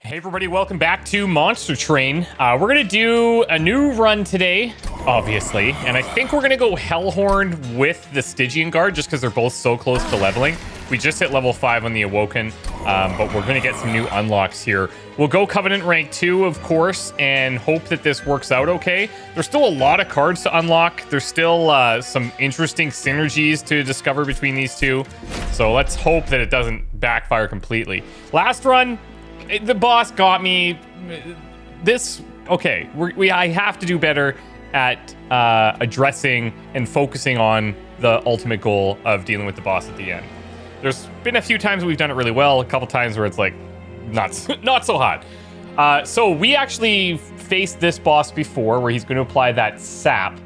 Hey everybody, welcome back to Monster Train. We're gonna do a new run today, obviously, and I think we're gonna go Hellhorn with the Stygian Guard just because they're both so close to leveling. We just hit level 5 on the Awoken, but we're gonna get some new unlocks here. We'll go Covenant rank 2, of course, and hope that this works out okay. There's still a lot of cards to unlock. There's still some interesting synergies to discover between these two, so let's hope that it doesn't backfire completely. Last run, the boss got me. I have to do better at addressing and focusing on the ultimate goal of dealing with the boss at the end. There's been a few times we've done it really well, a couple times where it's like not so hot. So we actually faced this boss before where he's going to apply that sap.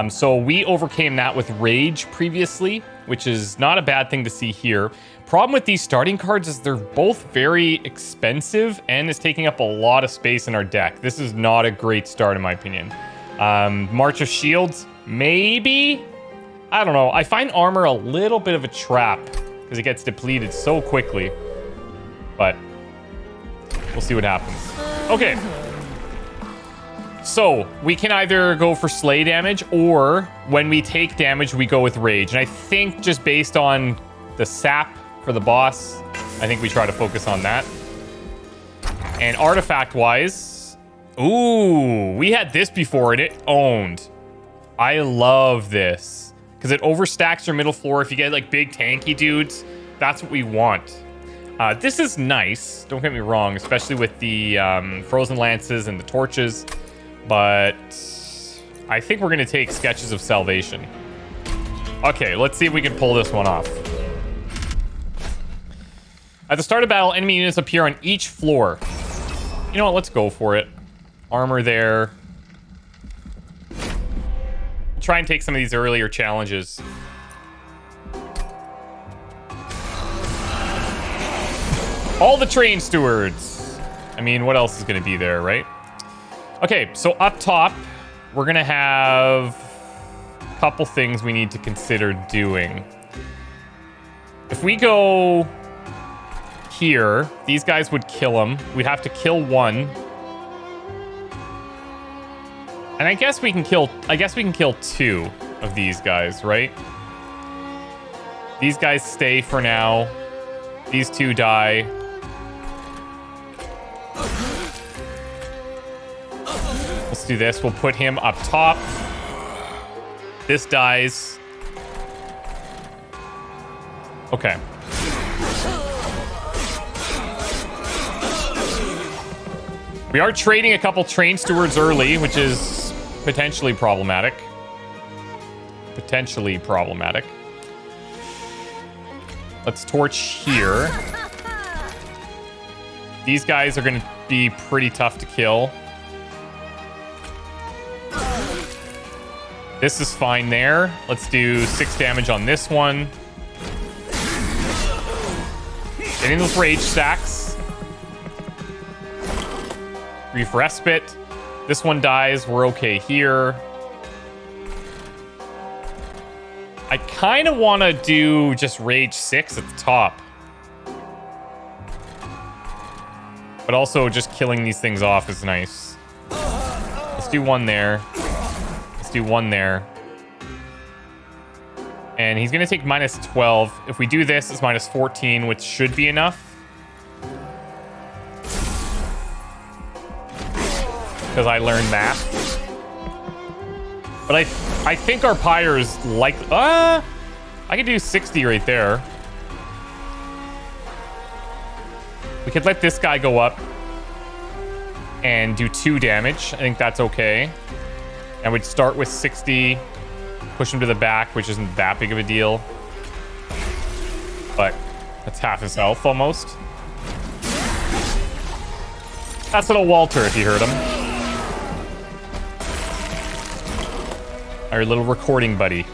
So we overcame that with Rage previously, which is not a bad thing to see here. Problem with these starting cards is they're both very expensive and is taking up a lot of space in our deck. This is not a great start in my opinion. March of Shields, maybe? I don't know. I find armor a little bit of a trap because it gets depleted so quickly. But we'll see what happens. Okay. So we can either go for slay damage or when we take damage, we go with Rage. And I think just based on the sap for the boss, I think we try to focus on that. And artifact wise, ooh, we had this before and it owned. I love this because it overstacks your middle floor. If you get like big tanky dudes, that's what we want. This is nice, don't get me wrong, especially with the frozen lances and the torches, but I think we're gonna take Sketches of Salvation. Okay, let's see if we can pull this one off. At the start of battle, enemy units appear on each floor. You know what? Let's go for it. Armor there. We'll try and take some of these earlier challenges. All the train stewards. I mean, what else is going to be there, right? Okay, so up top, we're going to have a couple things we need to consider doing. If we go here, these guys would kill him. We'd have to kill one. And I guess we can kill two of these guys, right? These guys stay for now. These two die. Let's do this. We'll put him up top. This dies. Okay. We are trading a couple train stewards early, which is potentially problematic. Potentially problematic. Let's torch here. These guys are going to be pretty tough to kill. This is fine there. Let's do 6 damage on this one. Getting those rage stacks. Brief respite. This one dies. We're okay here. I kind of want to do just rage 6 at the top. But also just killing these things off is nice. Let's do one there. Let's do one there. And he's going to take minus 12. If we do this, it's minus 14, which should be enough. Because I learned math. But I think our pyre is like... I could do 60 right there. We could let this guy go up and do 2 damage. I think that's okay. And we'd start with 60, push him to the back, which isn't that big of a deal. But that's half his health almost. That's little Walter if you heard him. Our little recording buddy.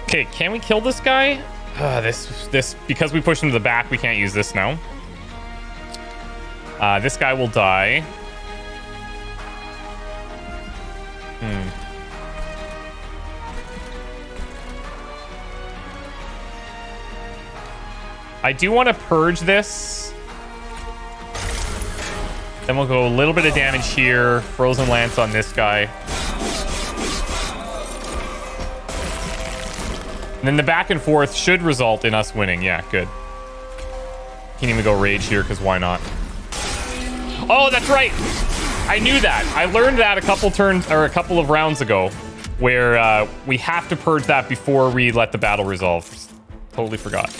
Okay, can we kill this guy? This because we pushed him to the back, we can't use this now. This guy will die. I do want to purge this. Then we'll go a little bit of damage here. Frozen Lance on this guy. And then the back and forth should result in us winning. Yeah, good. Can't even go rage here because why not? Oh, that's right. I knew that. I learned that a couple turns or a couple of rounds ago, where we have to purge that before we let the battle resolve. Totally forgot.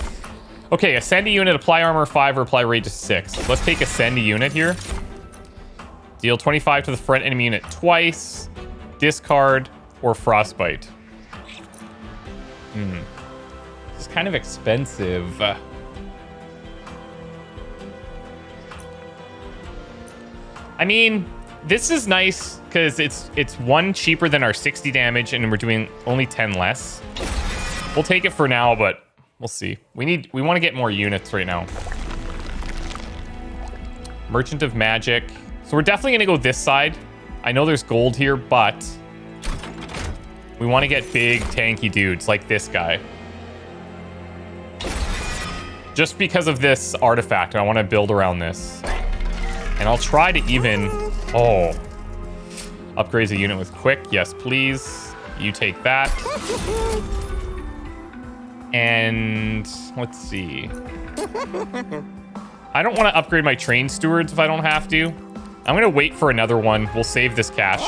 Okay, ascend a unit, apply armor 5 or apply rage 6. Let's take ascend a unit here. Deal 25 to the front enemy unit twice. Discard or frostbite. This is kind of expensive. I mean, this is nice because it's 1 cheaper than our 60 damage and we're doing only 10 less. We'll take it for now, but we'll see. We want to get more units right now. Merchant of Magic. So we're definitely going to go this side. I know there's gold here, but we want to get big tanky dudes like this guy. Just because of this artifact, I want to build around this. And I'll try to even... Oh. Upgrades a unit with quick. Yes, please. You take that. And let's see. I don't want to upgrade my train stewards if I don't have to. I'm going to wait for another one. We'll save this cash.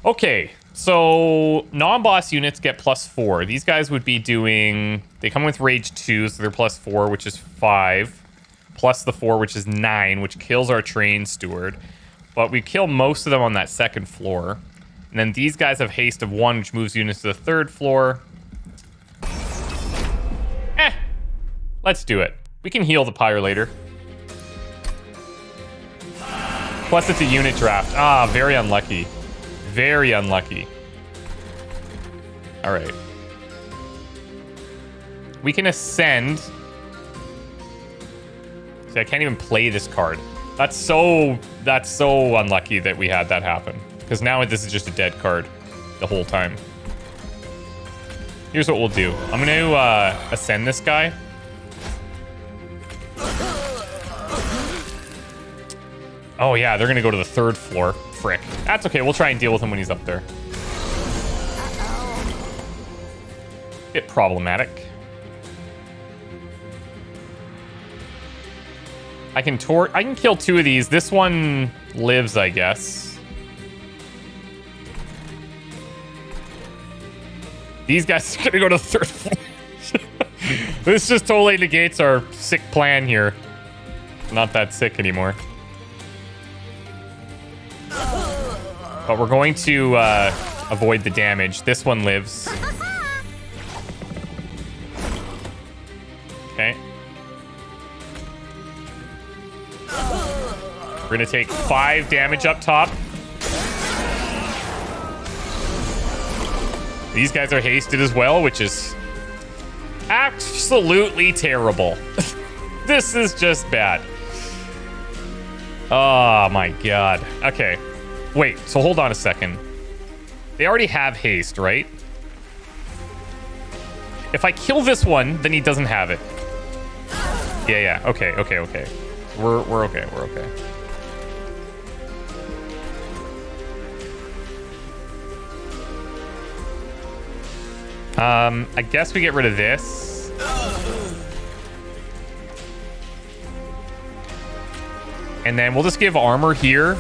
Okay. So non-boss units get +4. These guys would be doing... They come with rage 2, so they're +4, which is 5. Plus the 4, which is 9, which kills our train steward. But we kill most of them on that second floor. And then these guys have haste of 1, which moves units to the third floor. Let's do it. We can heal the pyre later. Plus it's a unit draft. Ah, very unlucky. Very unlucky. All right. We can ascend. See, I can't even play this card. That's so unlucky that we had that happen. Because now this is just a dead card the whole time. Here's what we'll do. I'm going to ascend this guy. Oh yeah, they're going to go to the third floor. Frick. That's okay. We'll try and deal with him when he's up there. Bit problematic. I can kill 2 of these. This one lives, I guess. These guys are gonna go to the third floor. This just totally negates our sick plan here. Not that sick anymore. But we're going to avoid the damage. This one lives. Okay. We're going to take 5 damage up top. These guys are hasted as well, which is absolutely terrible. This is just bad. Oh my god. Okay. Wait, so hold on a second. They already have haste, right? If I kill this one, then he doesn't have it. Yeah. Okay. We're okay. We're okay. I guess we get rid of this. And then we'll just give armor here.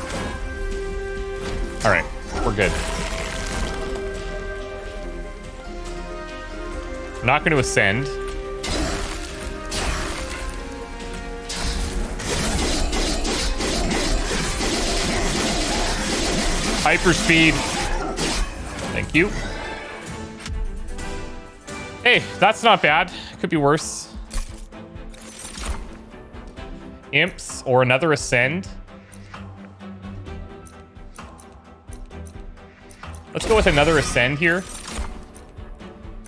All right, we're good. I'm not going to ascend. Hyperspeed. Thank you. Hey, that's not bad. Could be worse. Imps or another ascend. Let's go with another ascend here.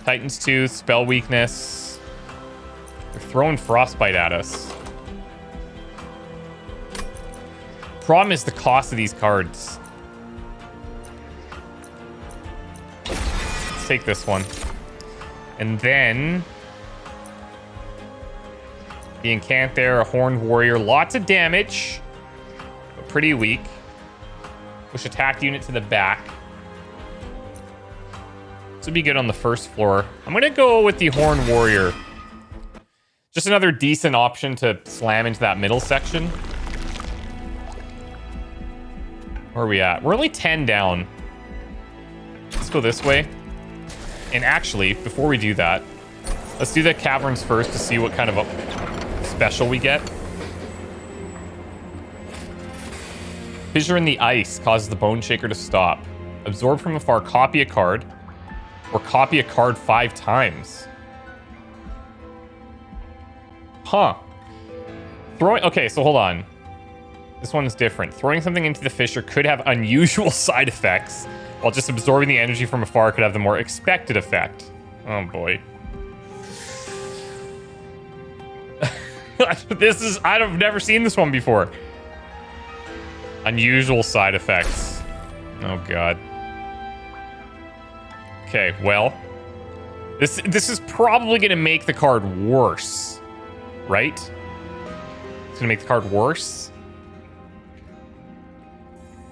Titan's Tooth, spell weakness. They're throwing frostbite at us. Problem is the cost of these cards. Let's take this one. And then The incant there, a horned warrior. Lots of damage, but pretty weak. Push attack unit to the back. This would be good on the first floor. I'm going to go with the horned warrior. Just another decent option to slam into that middle section. Where are we at? We're only 10 down. Let's go this way. And actually, before we do that, let's do the caverns first to see what kind of a special we get. Fissure in the ice causes the bone shaker to stop. Absorb from afar, copy a card, or copy a card 5 times. Huh. Okay, so hold on. This one is different. Throwing something into the fissure could have unusual side effects, while just absorbing the energy from afar could have the more expected effect. Oh boy. I've never seen this one before. Unusual side effects. Oh god. Okay, well. This is probably gonna make the card worse. Right? It's gonna make the card worse.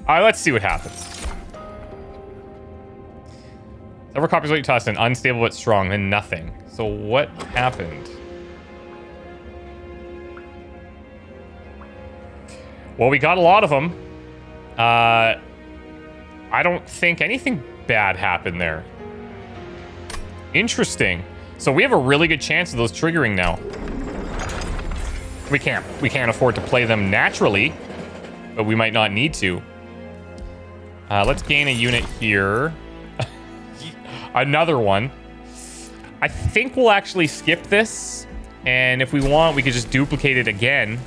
Alright, let's see what happens. Several copies of what you tossed in. Unstable but strong, and nothing. So what happened? Well, we got a lot of them. I don't think anything bad happened there. Interesting. So we have a really good chance of those triggering now. We can't afford to play them naturally, but we might not need to. Let's gain a unit here. Another one. I think we'll actually skip this, and if we want, we could just duplicate it again.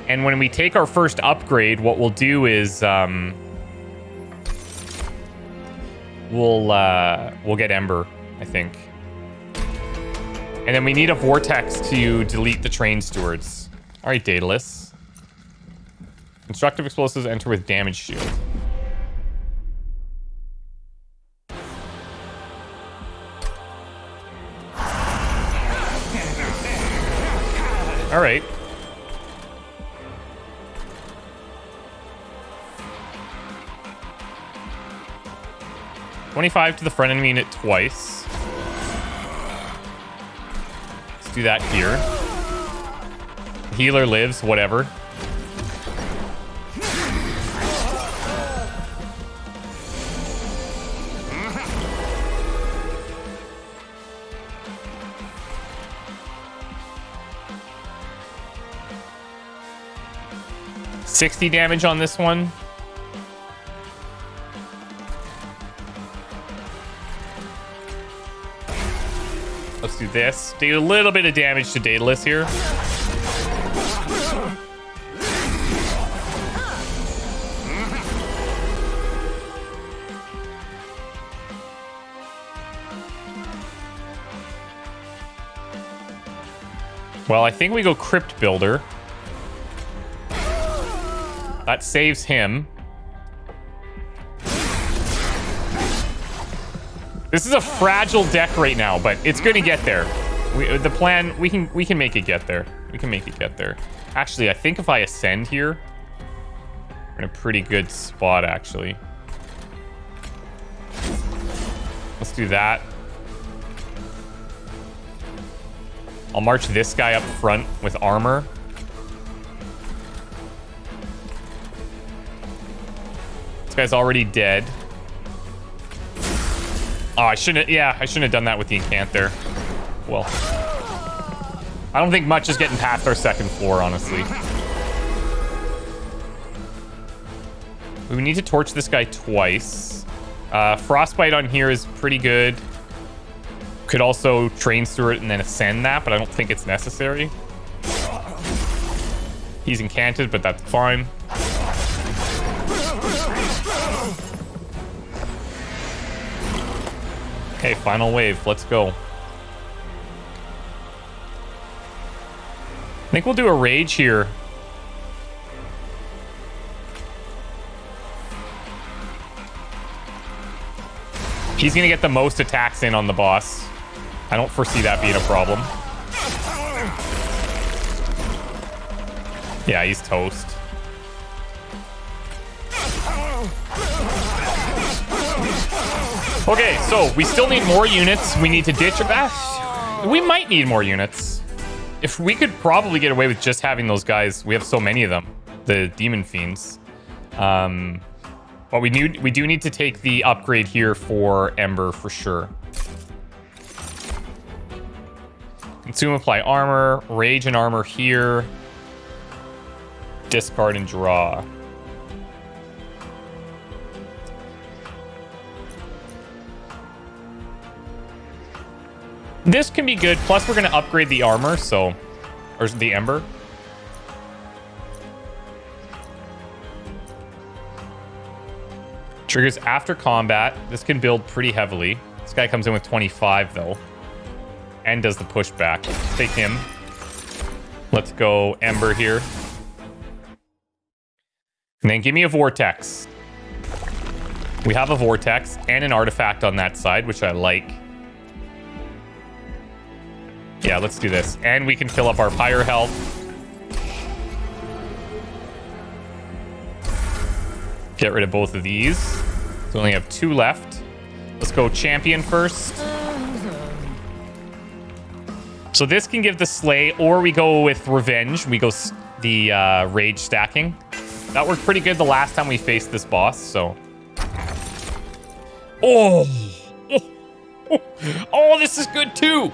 And when we take our first upgrade, what we'll do is we'll get Ember, I think. And then we need a vortex to delete the train stewards. All right, Daedalus. Constructive explosives enter with damage shield. All right. $25 to the front enemy unit twice. Let's do that here. Healer lives, whatever. $60 damage on this one. Let's do this. Do a little bit of damage to Daedalus here. Well, I think we go Crypt Builder. That saves him. This is a fragile deck right now, but it's going to get there. The plan, we can make it get there. We can make it get there. Actually, I think if I ascend here, we're in a pretty good spot, actually. Let's do that. I'll march this guy up front with armor. This guy's already dead. Oh, I shouldn't have done that with the incant there. Well, I don't think much is getting past our second floor, honestly. We need to torch this guy twice. Frostbite on here is pretty good. Could also train steward and then ascend that, but I don't think it's necessary. He's incanted, but that's fine. Okay, final wave. Let's go. I think we'll do a rage here. He's gonna get the most attacks in on the boss. I don't foresee that being a problem. Yeah, he's toast. Okay, so we still need more units. We need to ditch that. We might need more units. If we could probably get away with just having those guys. We have so many of them. The demon fiends. But we do need to take the upgrade here for Ember for sure. Consume, apply armor. Rage and armor here. Discard and draw. This can be good. Plus, we're going to upgrade the armor, so... Or the Ember. Triggers after combat. This can build pretty heavily. This guy comes in with 25, though. And does the pushback. Let's take him. Let's go Ember here. And then give me a Vortex. We have a Vortex and an artifact on that side, which I like. Yeah, let's do this. And we can fill up our pyre health. Get rid of both of these. So we only have 2 left. Let's go champion first. So this can give the slay, or we go with revenge. We go the rage stacking. That worked pretty good the last time we faced this boss, so... Oh! Oh, this is good too!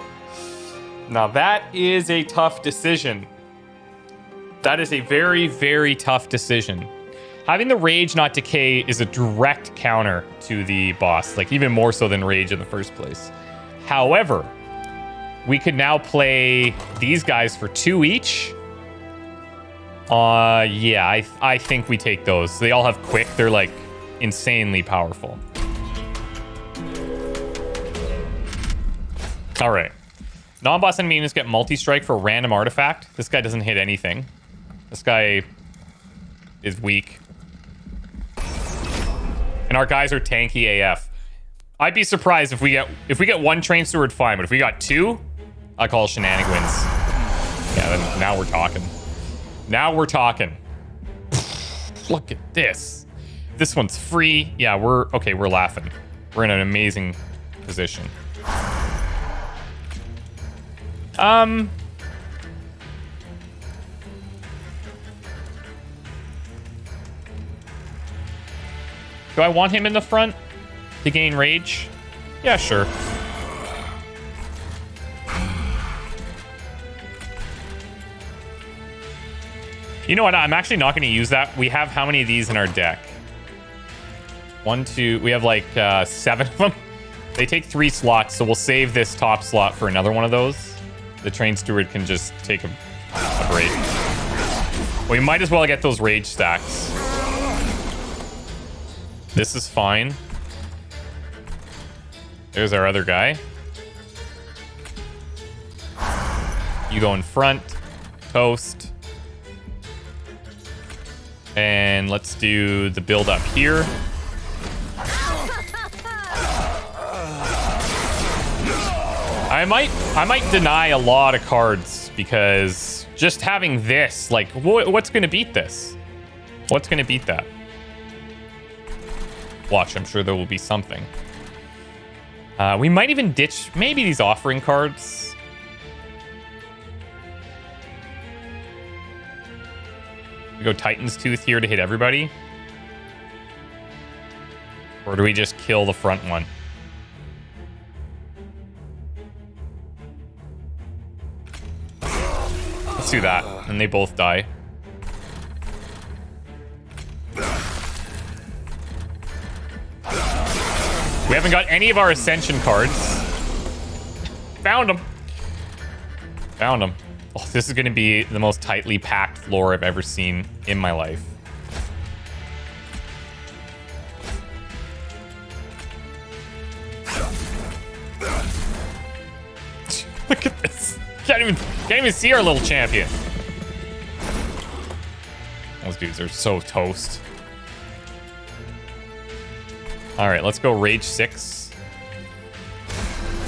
Now that is a tough decision. That is a very, very tough decision. Having the rage not decay is a direct counter to the boss, like even more so than rage in the first place. However, we could now play these guys for 2 each. Yeah, I think we take those. They all have quick. They're like insanely powerful. All right. Non-boss enemy units get multi-strike for a random artifact. This guy doesn't hit anything. This guy is weak. And our guys are tanky AF. I'd be surprised if we get 1 train steward, fine, but if we got 2, I call shenanigans. Yeah, then now we're talking. Now we're talking. Look at this. This one's free. Yeah, we're laughing. We're in an amazing position. Do I want him in the front to gain rage? Yeah, sure. You know what? I'm actually not going to use that. We have how many of these in our deck? 1, 2. We have like 7 of them. They take 3 slots, so we'll save this top slot for another one of those. The train steward can just take a break. We might as well get those rage stacks. This is fine. There's our other guy. You go in front. Toast. And let's do the build up here. I might deny a lot of cards because just having this, like, what's going to beat this? What's going to beat that? Watch, I'm sure there will be something. We might even ditch maybe these offering cards. We go Titan's Tooth here to hit everybody. Or do we just kill the front one? Let's do that. And they both die. We haven't got any of our Ascension cards. Found them. Found them. Oh, this is going to be the most tightly packed floor I've ever seen in my life. Look at this. Can't even see our little champion. Those dudes are so toast. All right, let's go Rage 6.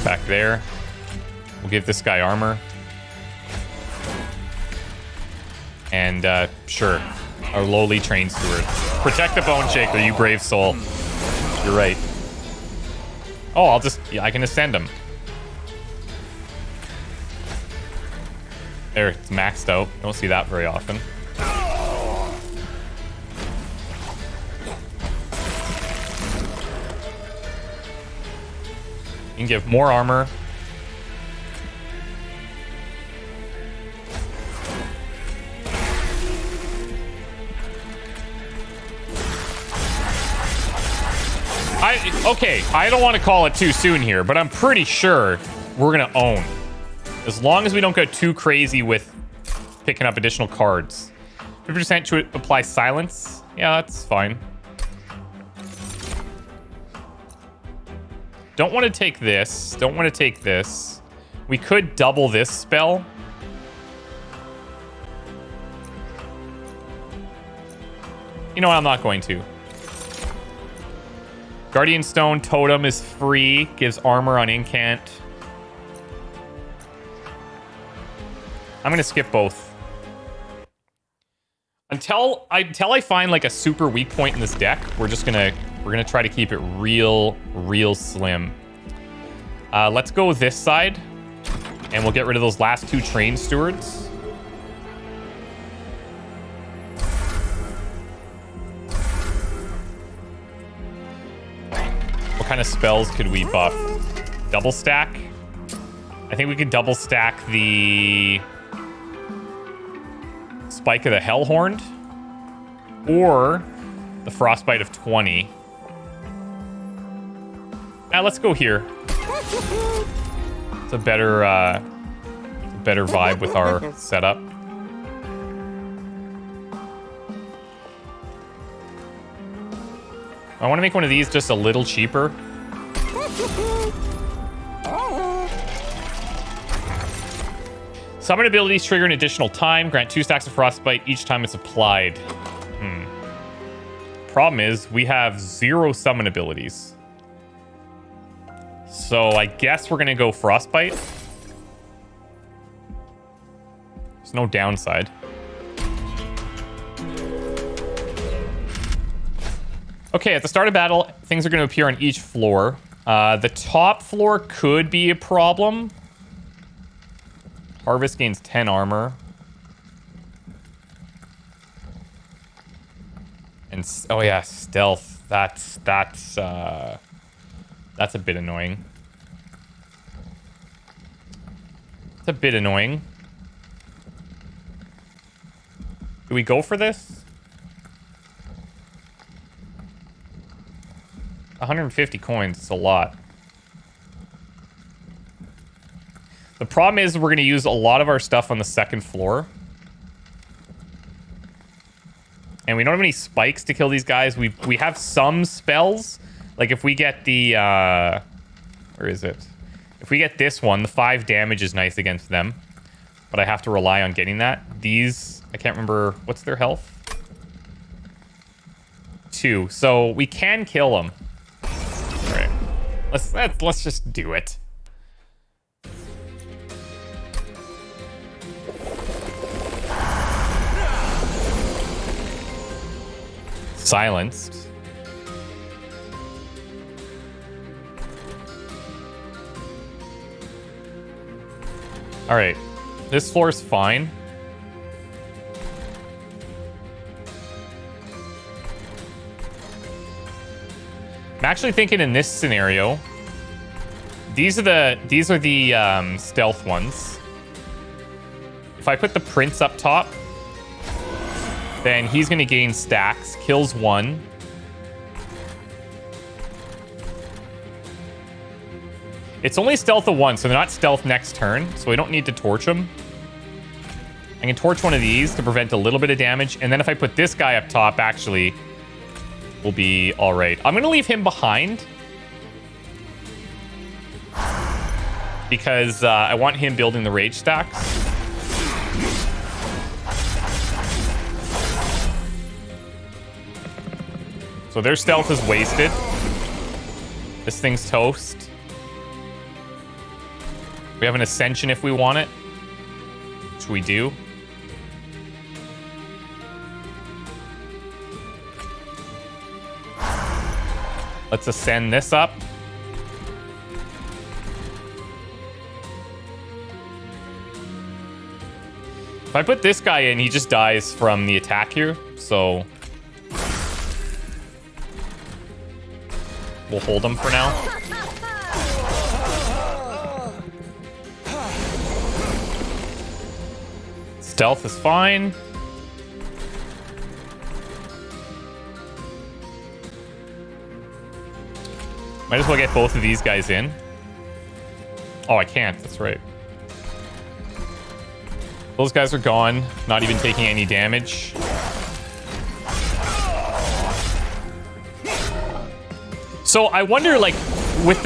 Back there. We'll give this guy armor. And sure, our lowly train steward. Protect the bone shaker, you brave soul. You're right. Oh, I can ascend him. There, it's maxed out. Don't see that very often. You can give more armor. Okay, I don't want to call it too soon here, but I'm pretty sure we're going to own. As long as we don't go too crazy with picking up additional cards. 50% to apply silence. Yeah, that's fine. Don't want to take this. Don't want to take this. We could double this spell. You know what? I'm not going to. Guardian Stone Totem is free. Gives armor on incant. I'm going to skip both. Until I find like a super weak point in this deck, we're gonna try to keep it real slim. Let's go this side, and we'll get rid of those last two train stewards. What kind of spells could we buff? Double stack? I think we could double stack the Spike of the Hellhorned or the Frostbite of 20. Now let's go here. It's a better vibe with our setup. I want to make one of these just a little cheaper. Summon abilities trigger an additional time. Grant 2 stacks of Frostbite each time it's applied. Problem is, we have 0 summon abilities. So I guess we're going to go Frostbite. There's no downside. Okay, at the start of battle, things are going to appear on each floor. The top floor could be a problem. Harvest gains 10 armor. And oh yeah, stealth. That's a bit annoying. It's a bit annoying. Do we go for this? 150 coins. It's a lot. The problem is we're going to use a lot of our stuff on the second floor. And we don't have any spikes to kill these guys. We have some spells. Like if we get the... where is it? If we get this one, the 5 damage is nice against them. But I have to rely on getting that. These... I can't remember... What's their health? 2. So we can kill them. All right. Let's just do it. Silenced. All right, this floor is fine. I'm actually thinking in this scenario, these are the stealth ones. If I put the prince up top, then he's going to gain stacks. Kills 1. It's only stealth of 1, so they're not stealth next turn. So we don't need to torch them. I can torch one of these to prevent a little bit of damage. And then if I put this guy up top, actually, we'll be all right. I'm going to leave him behind. Because I want him building the rage stacks. So their stealth is wasted. This thing's toast. We have an ascension if we want it, which we do. Let's ascend this up. If I put this guy in, he just dies from the attack here, so we'll hold him for now. Stealth is fine. Might as well get both of these guys in. Oh, I can't. That's right. Those guys are gone. Not even taking any damage. So I wonder, like, with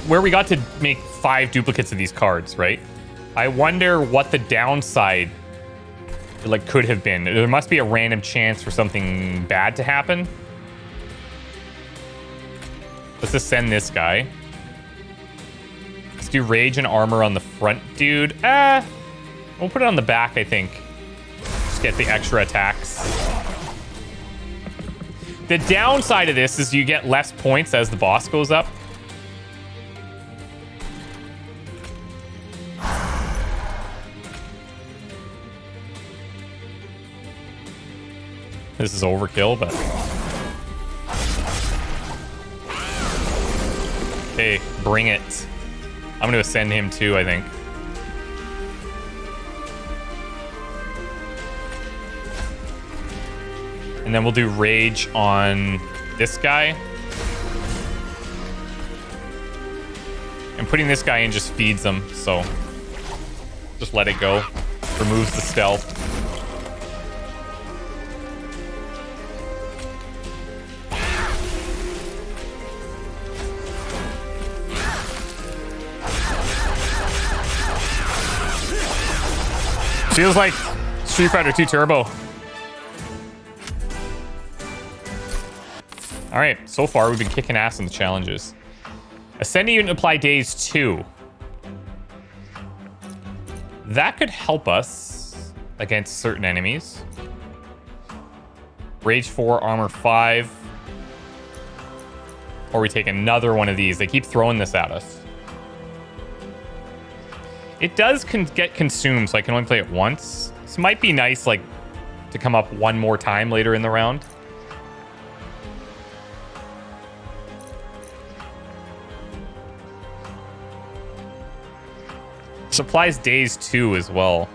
where we got to make 5 duplicates of these cards, right? I wonder what the downside, like, could have been. There must be a random chance for something bad to happen. Let's ascend this guy. Let's do rage and armor on the front dude. We'll put it on the back, I think. Just get the extra attacks. The downside of this is you get less points as the boss goes up. This is overkill, but... Okay, bring it. I'm going to ascend him too, I think. And then we'll do rage on this guy. And putting this guy in just feeds them, so just let it go. Removes the stealth. Feels like Street Fighter 2 Turbo. All right, so far we've been kicking ass in the challenges. Ascending unit apply days 2. That could help us against certain enemies. Rage 4, armor 5. Or we take another one of these. They keep throwing this at us. It does get consumed, so I can only play it once. This might be nice, like, to come up one more time later in the round. Supplies days 2 as well.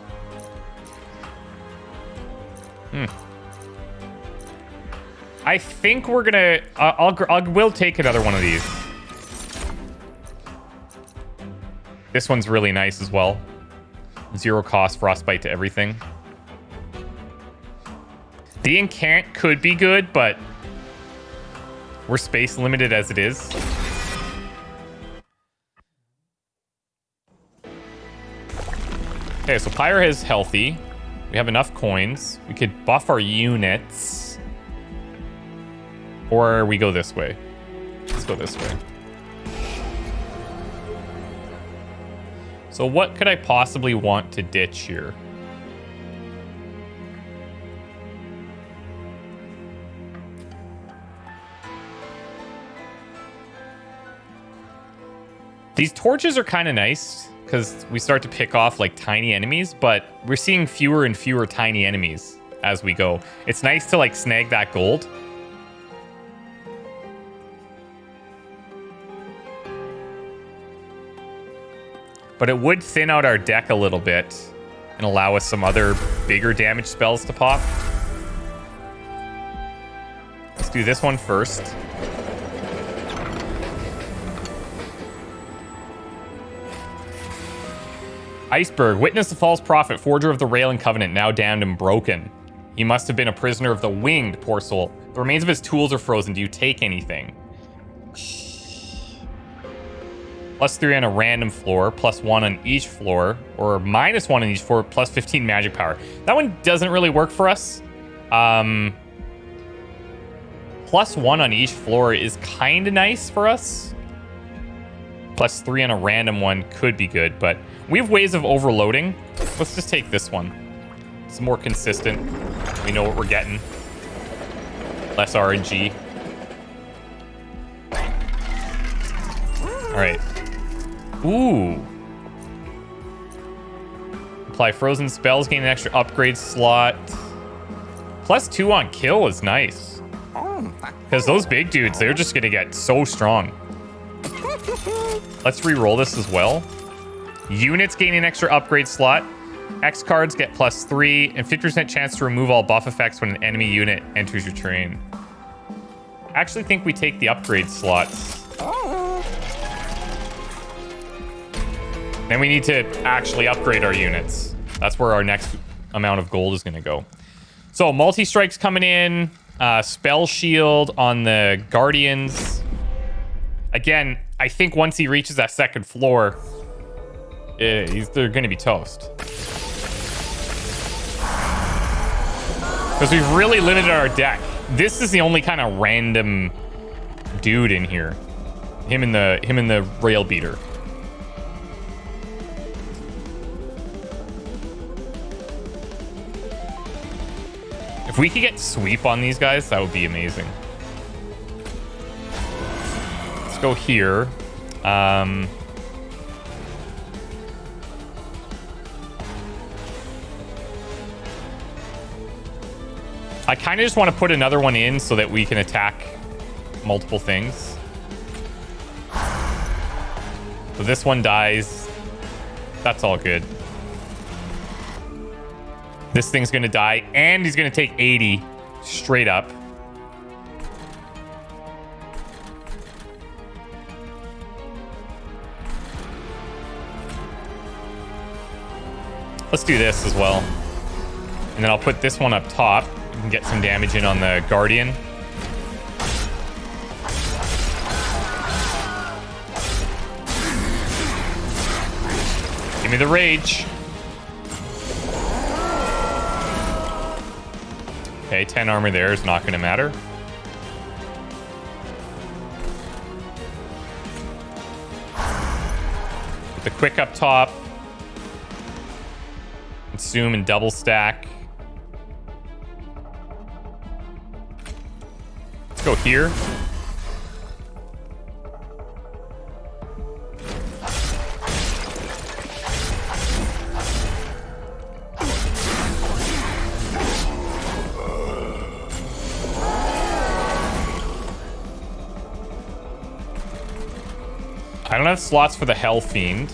I think we're gonna... we'll take another one of these. This one's really nice as well. 0 cost frostbite to everything. The incant could be good, but we're space limited as it is. Okay, so pyre is healthy. We have enough coins. We could buff our units. Or we go this way. Let's go this way. So what could I possibly want to ditch here? These torches are kind of nice because we start to pick off like tiny enemies, but we're seeing fewer and fewer tiny enemies as we go. It's nice to like snag that gold. But it would thin out our deck a little bit and allow us some other bigger damage spells to pop. Let's do this one first. Iceberg. Witness the false prophet, forger of the Railing Covenant, now damned and broken. He must have been a prisoner of the Winged, poor soul. The remains of his tools are frozen. Do you take anything? +3 on a random floor, +1 on each floor, or -1 on each floor, +15 magic power. That one doesn't really work for us. +1 on each floor is kind of nice for us. +3 on a random one could be good, but we have ways of overloading. Let's just take this one. It's more consistent. We know what we're getting. Less RNG. All right. Ooh. Apply frozen spells, gain an extra upgrade slot. +2 on kill is nice. Because those big dudes, they're just going to get so strong. Let's re-roll this as well. Units gain an extra upgrade slot. X cards get +3 and 50% chance to remove all buff effects when an enemy unit enters your terrain. I actually think we take the upgrade slots. Then we need to actually upgrade our units. That's where our next amount of gold is going to go. So multi-strike's coming in. Spell shield on the Guardians. Again, I think once he reaches that second floor, they're going to be toast. Because we've really limited our deck. This is the only kind of random dude in here. Him and the rail beater. If we could get sweep on these guys, that would be amazing. Let's go here. I kind of just want to put another one in so that we can attack multiple things. So this one dies. That's all good. This thing's going to die, and he's going to take 80 straight up. Let's do this as well. And then I'll put this one up top. We can get some damage in on the Guardian. Give me the rage. Okay, 10 armor there is not going to matter. Put the quick up top. Consume and double stack. Let's go here. I don't have slots for the Hell Fiend.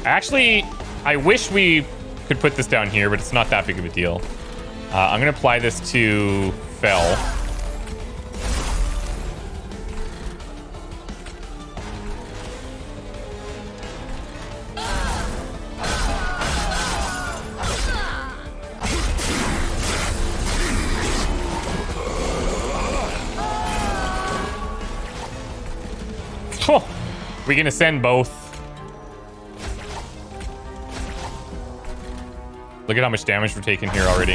Actually, I wish we could put this down here, but it's not that big of a deal. I'm going to apply this to Fell. Oh, we're going to send both. Look at how much damage we're taking here already.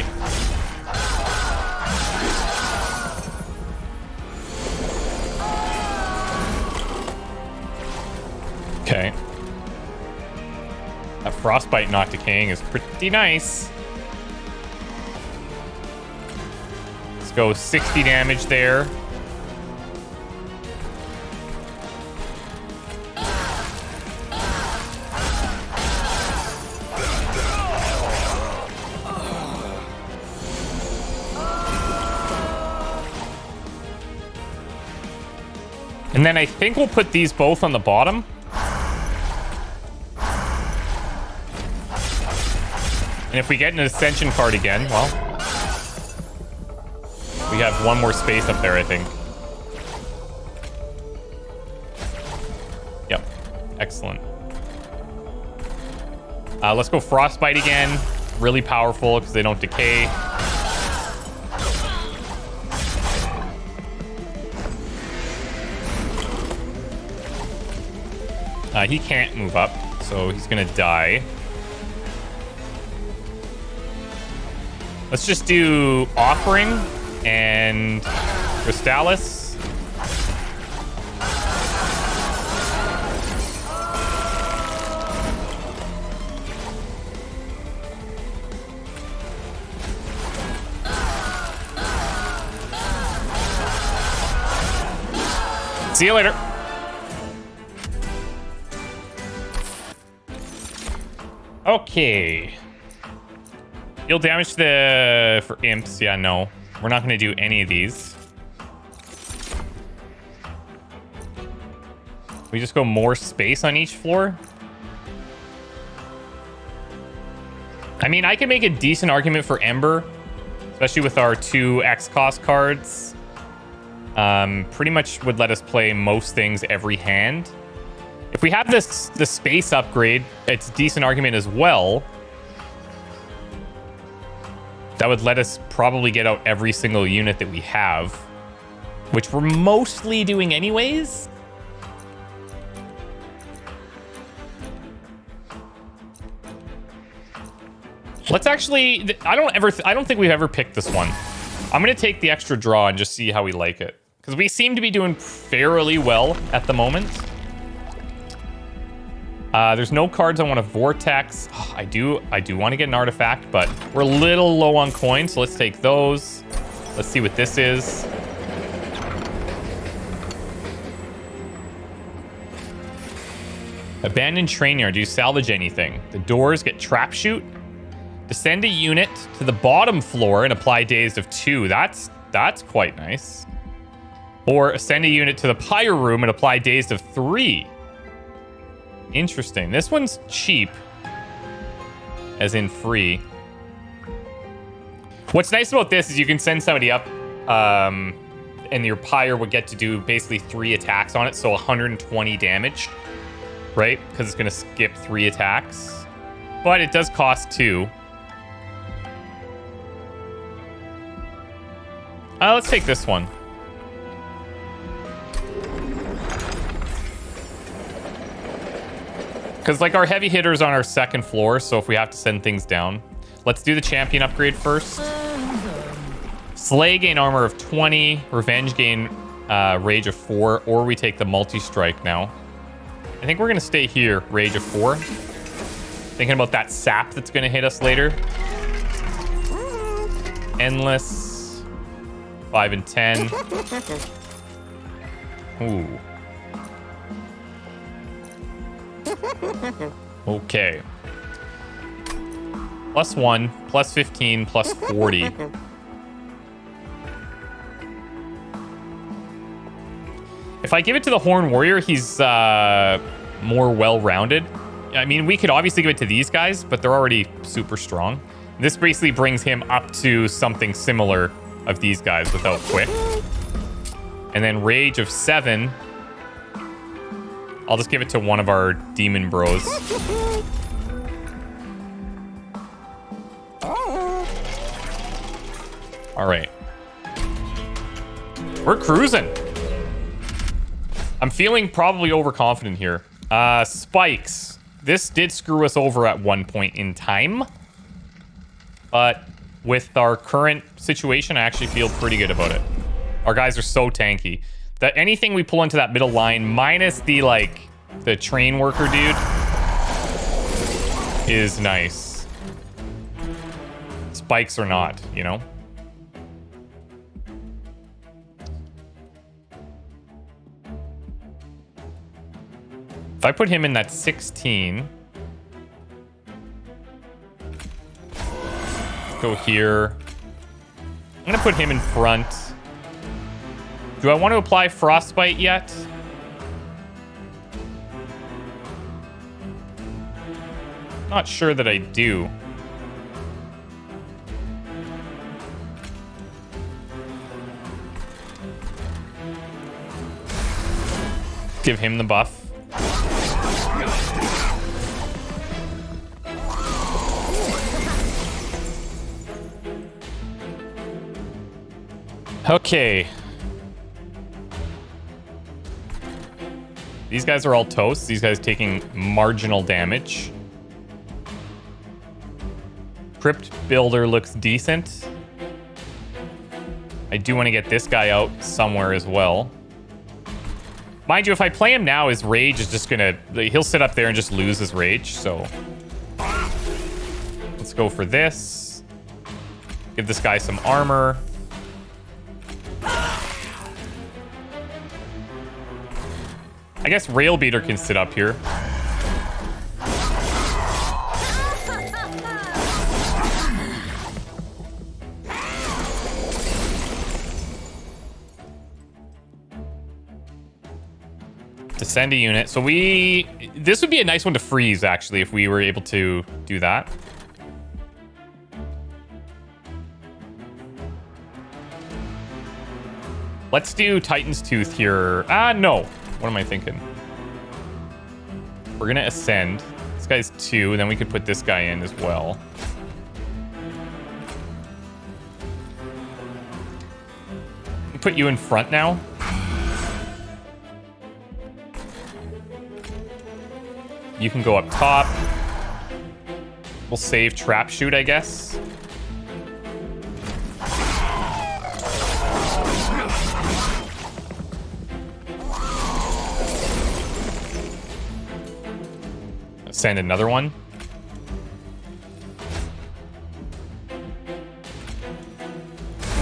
Okay. That frostbite not decaying is pretty nice. Let's go 60 damage there. And then I think we'll put these both on the bottom. And if we get an Ascension card again, well, we have one more space up there, I think. Yep. Excellent. Let's go Frostbite again. Really powerful because they don't decay. He can't move up, so he's gonna die. Let's just do Offering and Daedalus. See you later. Okay. Deal damage to for imps. Yeah, no. We're not going to do any of these. We just go more space on each floor. I mean, I can make a decent argument for Ember, especially with our 2 X cost cards. Pretty much would let us play most things every hand. If we have the space upgrade, it's a decent argument as well. That would let us probably get out every single unit that we have, which we're mostly doing anyways. Let's actually, I don't think we've ever picked this one. I'm going to take the extra draw and just see how we like it, because we seem to be doing fairly well at the moment. There's no cards I want to vortex. Oh, I do want to get an artifact, but we're a little low on coins, so let's take those. Let's see what this is. Abandoned train yard. Do you salvage anything? The doors get trap shoot. Descend a unit to the bottom floor and apply dazed of 2. That's quite nice. Or ascend a unit to the pyre room and apply dazed of 3. Interesting. This one's cheap, as in free. What's nice about this is you can send somebody up, and your pyre would get to do basically 3 attacks on it, so 120 damage, right? Because it's going to skip 3 attacks. But it does cost 2. Let's take this one. Because, like, our heavy hitter's on our 2nd floor, so if we have to send things down. Let's do the champion upgrade first. Slay gain armor of 20. Revenge gain rage of 4. Or we take the multi-strike now. I think we're going to stay here, rage of 4. Thinking about that sap that's going to hit us later. Endless. 5 and 10. Ooh. Okay. +1, +15, +40. If I give it to the Horn Warrior, he's more well-rounded. I mean, we could obviously give it to these guys, but they're already super strong. This basically brings him up to something similar of these guys without quick. And then Rage of 7. I'll just give it to one of our demon bros. All right. We're cruising. I'm feeling probably overconfident here. Spikes. This did screw us over at one point in time. But with our current situation, I actually feel pretty good about it. Our guys are so tanky that anything we pull into that middle line, minus the, like, the train worker dude, is nice. Spikes or not, you know? If I put him in that 16... go here. I'm gonna put him in front. Do I want to apply Frostbite yet? Not sure that I do. Give him the buff. Okay. These guys are all toast. These guys taking marginal damage. Crypt Builder looks decent. I do want to get this guy out somewhere as well. Mind you, if I play him now, his rage is just gonna... he'll sit up there and just lose his rage, so... let's go for this. Give this guy some armor. I guess Rail Beater can sit up here. Send a unit. So this would be a nice one to freeze, actually, if we were able to do that. Let's do Titan's Tooth here. No. What am I thinking? We're gonna ascend. This guy's 2, and then we could put this guy in as well. Put you in front now. You can go up top. We'll save trap shoot, I guess. Send another one.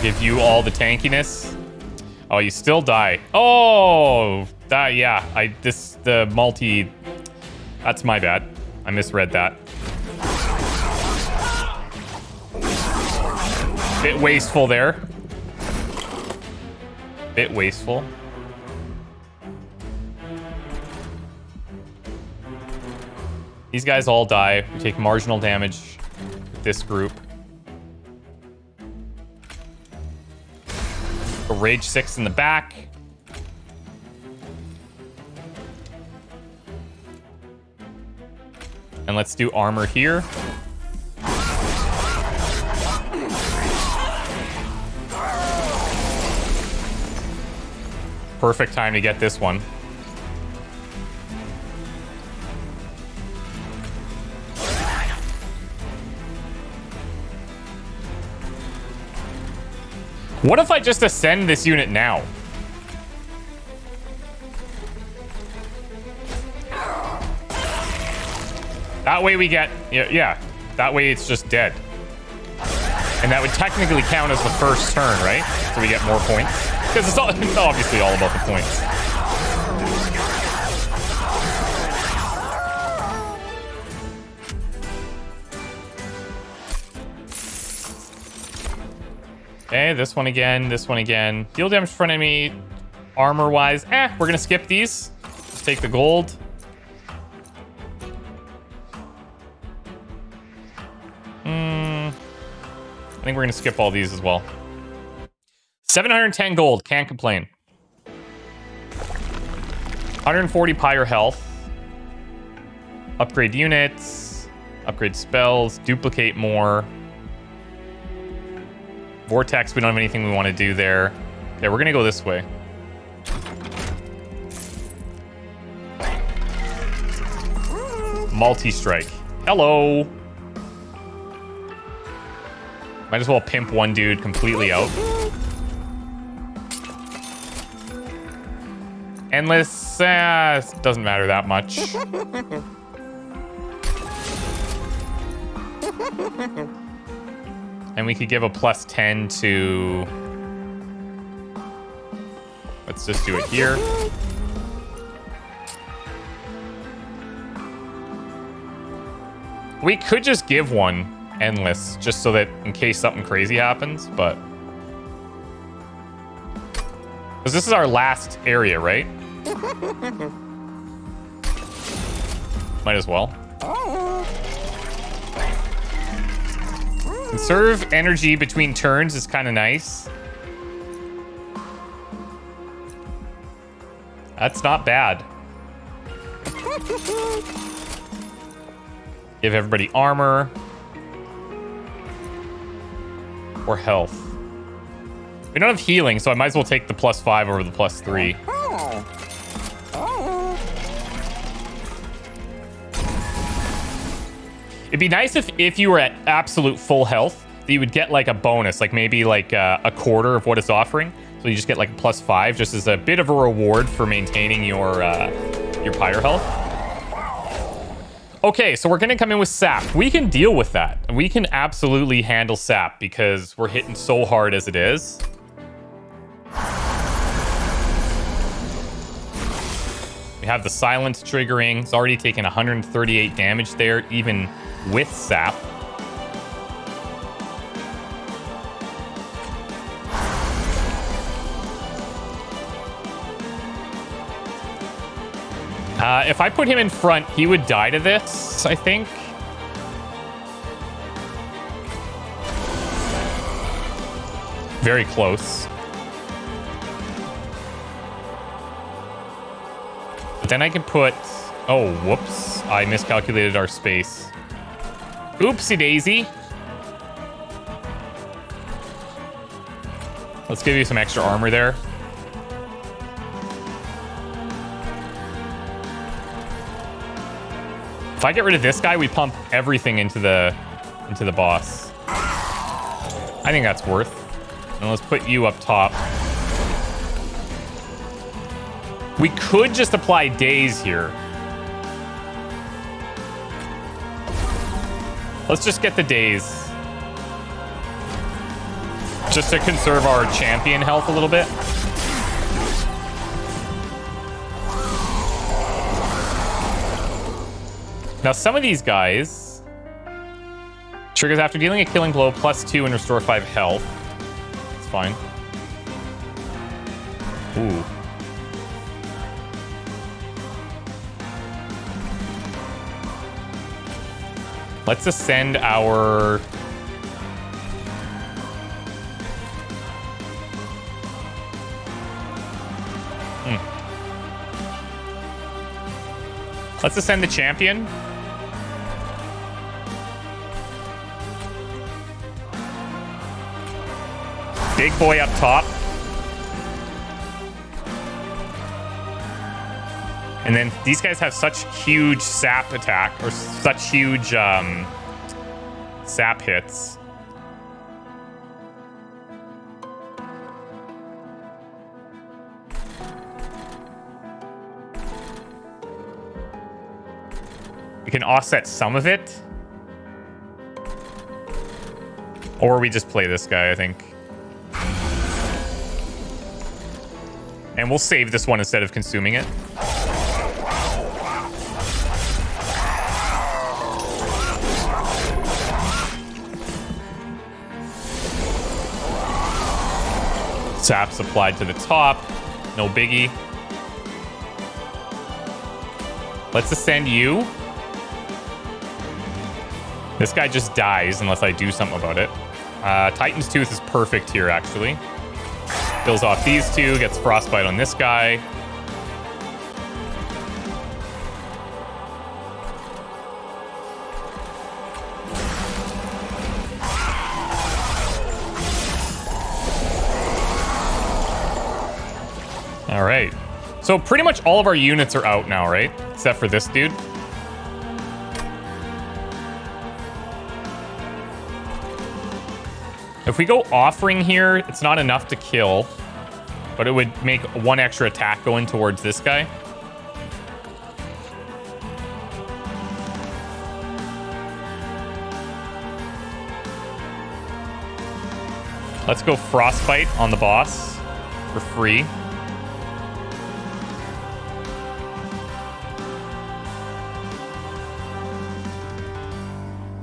Give you all the tankiness. Oh, you still die. Oh, that, yeah. The multi. That's my bad. I misread that. Bit wasteful there. Bit wasteful. These guys all die. We take marginal damage with this group. A Rage 6 in the back. And let's do armor here. Perfect time to get this one. What if I just ascend this unit now? That way we get, yeah, that way it's just dead. And that would technically count as the first turn, right? So we get more points. Because it's obviously all about the points. Okay, this one again, this one again. Deal damage to front enemy, armor-wise. We're gonna skip these. Just take the gold. I think we're gonna skip all these as well. 710 gold, can't complain. 140 pyre health. Upgrade units, upgrade spells, duplicate more. Vortex, we don't have anything we want to do there. Okay, we're gonna go this way. Multi-strike. Hello. Might as well pimp one dude completely out. Endless, doesn't matter that much. And we could give a +10 to... Let's just do it here. We could just give one endless, just so that in case something crazy happens, but... Because this is our last area, right? Might as well. Conserve energy between turns is kind of nice. That's not bad. Give everybody armor. Or health. We don't have healing, so I might as well take the +5 over the +3. It'd be nice if you were at absolute full health, that you would get like a bonus, like maybe like a quarter of what it's offering. So you just get like a +5, just as a bit of a reward for maintaining your pyre health. Okay, so we're gonna come in with sap. We can deal with that. We can absolutely handle sap because we're hitting so hard as it is. We have the silence triggering. It's already taken 138 damage there, even with sap. If I put him in front, he would die to this, I think. Very close. But then I can put... Oh, whoops. I miscalculated our space. Oopsie daisy. Let's give you some extra armor there. If I get rid of this guy, we pump everything into the boss. I think that's worth. And let's put you up top. We could just apply daze here. Let's just get the daze. Just to conserve our champion health a little bit. Now, some of these guys... Triggers after dealing a killing blow, +2 and restore 5 health. It's fine. Ooh. Let's ascend our... Let's ascend the champion. Big boy up top. And then these guys have such huge sap attack, or such huge sap hits. We can offset some of it. Or we just play this guy, I think. And we'll save this one instead of consuming it. Sap's applied to the top. No biggie. Let's ascend you. This guy just dies unless I do something about it. Titan's Tooth is perfect here, actually. Kills off these two, gets frostbite on this guy. All right. So pretty much all of our units are out now, right? Except for this dude. If we go offering here, it's not enough to kill, but it would make one extra attack going towards this guy. Let's go frostbite on the boss for free.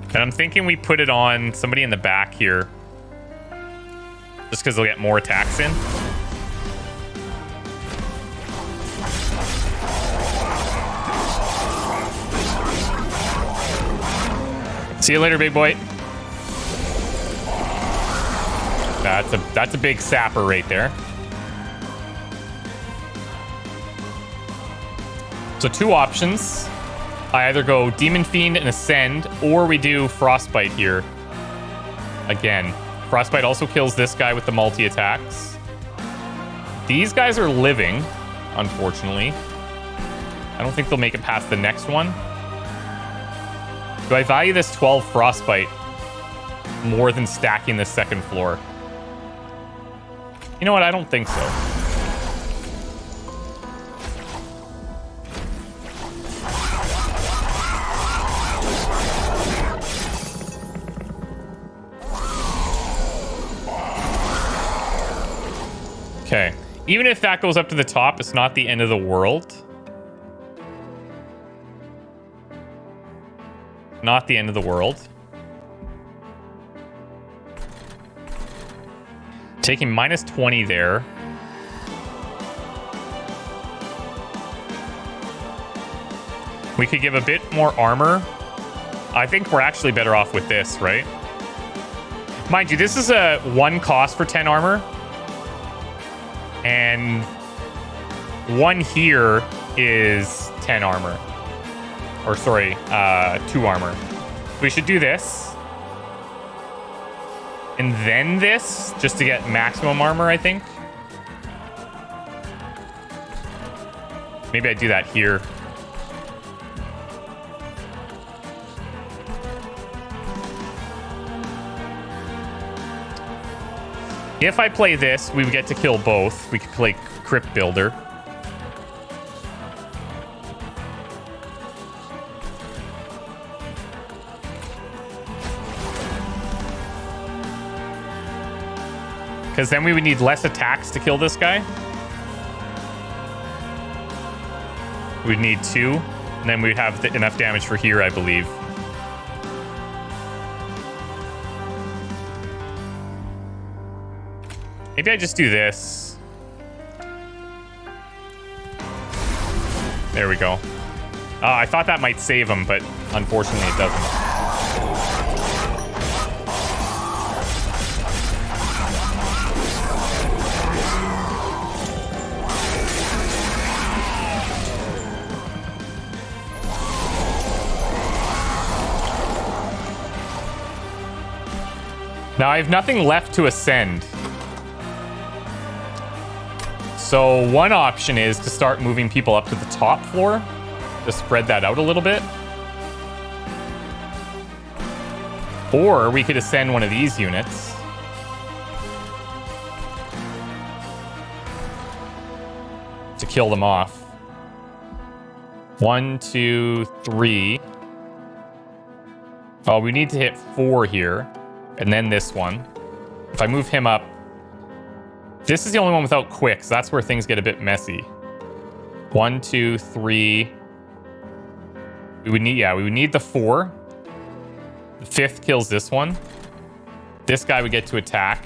And I'm thinking we put it on somebody in the back here. Just because they'll get more attacks in. See you later, big boy. That's a big sapper right there. So 2 options. I either go Demon Fiend and Ascend, or we do Frostbite here. Again. Frostbite also kills this guy with the multi-attacks. These guys are living, unfortunately. I don't think they'll make it past the next one. Do I value this 12 Frostbite more than stacking the second floor? You know what? I don't think so. Okay. Even if that goes up to the top, it's not the end of the world. Not the end of the world. Taking minus 20 there. We could give a bit more armor. I think we're actually better off with this, right? Mind you, this is a 1 cost for 10 armor. And 1 here is 10 armor. Or sorry, 2 armor. We should do this. And then this, just to get maximum armor, I think. Maybe I do that here. If I play this, we would get to kill both. We could play Crypt Builder. Because then we would need less attacks to kill this guy. We'd need 2. And then we'd have enough damage for here, I believe. Maybe I just do this. There we go. I thought that might save him, but unfortunately it doesn't. Now I have nothing left to ascend. So one option is to start moving people up to the top floor to spread that out a little bit. Or we could ascend one of these units. To kill them off. 1, 2, 3. Oh, we need to hit 4 here. And then this one. If I move him up, this is the only one without quick, so that's where things get a bit messy. 1, 2, 3. We would need the 4. The 5th kills this one. This guy would get to attack.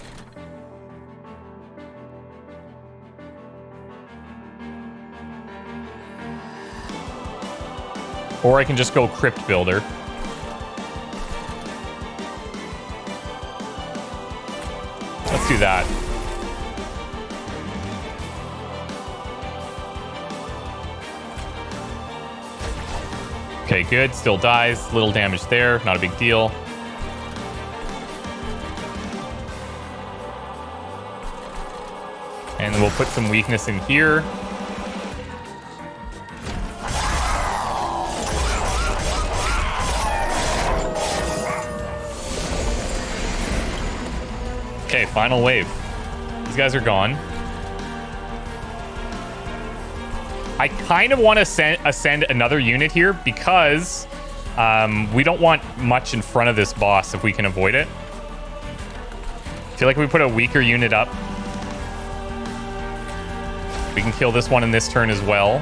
Or I can just go Crypt Builder. Let's do that. Okay, good. Still dies. Little damage there. Not a big deal. And we'll put some weakness in here. Okay, final wave. These guys are gone. I kind of want to ascend another unit here because we don't want much in front of this boss if we can avoid it. I feel like we put a weaker unit up. We can kill this one in this turn as well.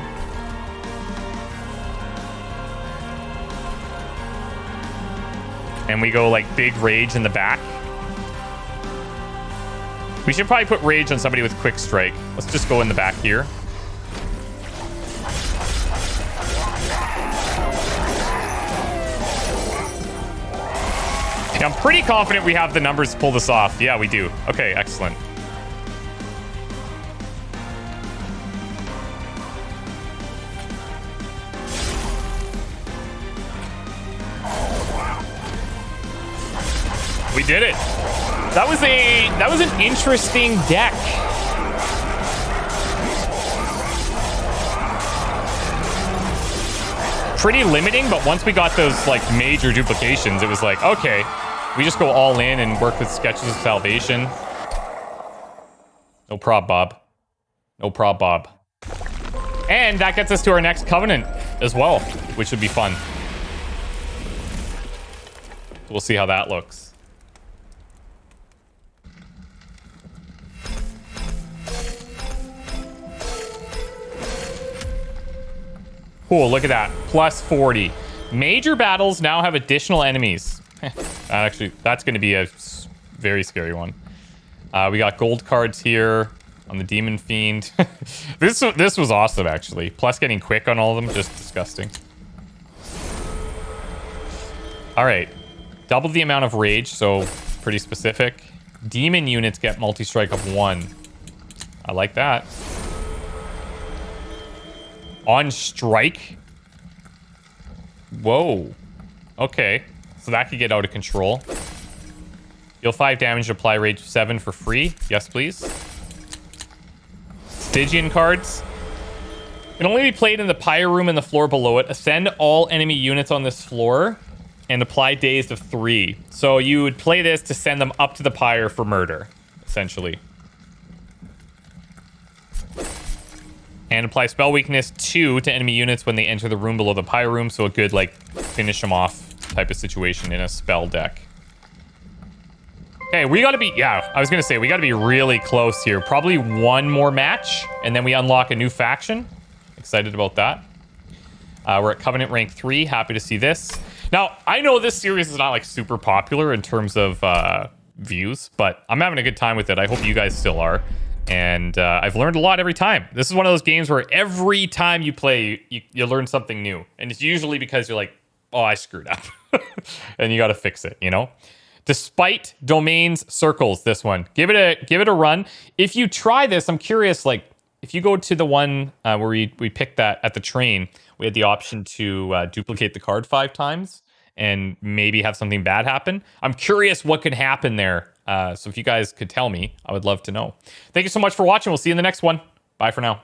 And we go like big rage in the back. We should probably put rage on somebody with quick strike. Let's just go in the back here. I'm pretty confident we have the numbers to pull this off. Yeah, we do. Okay, excellent. We did it. That was an interesting deck. Pretty limiting, but once we got those like major duplications, it was like, okay, we just go all in and work with Sketches of Salvation. No prob, Bob. No prob, Bob. And that gets us to our next Covenant as well, which would be fun. We'll see how that looks. Cool, look at that. Plus 40. Major battles now have additional enemies. Actually, that's going to be a very scary one. We got gold cards here on the Demon Fiend. This was awesome, actually. Plus getting quick on all of them, just disgusting. All right. Double the amount of rage, so pretty specific. Demon units get multi-strike of 1. I like that. On strike. Whoa. Okay. So that could get out of control. Deal 5 damage, apply rage 7 for free. Yes, please. Stygian cards. Can only be played in the pyre room and the floor below it. Ascend all enemy units on this floor and apply dazed of 3. So you would play this to send them up to the pyre for murder, essentially. And apply spell weakness 2 to enemy units when they enter the room below the pyre room. So a good, like, finish them off type of situation in a spell deck. Okay, we gotta be, yeah, I was gonna say, we gotta be really close here. Probably one more match, and then we unlock a new faction. Excited about that. We're at Covenant rank 3. Happy to see this. Now, I know this series is not, like, super popular in terms of views, but I'm having a good time with it. I hope you guys still are. And I've learned a lot every time. This is one of those games where every time you play, you learn something new. And it's usually because you're like, oh, I screwed up. And you got to fix it, you know? Despite domains circles, this one. Give it a run. If you try this, I'm curious, like, if you go to the one where we picked that at the train, we had the option to duplicate the card 5 times and maybe have something bad happen. I'm curious what could happen there. So if you guys could tell me, I would love to know. Thank you so much for watching. We'll see you in the next one. Bye for now.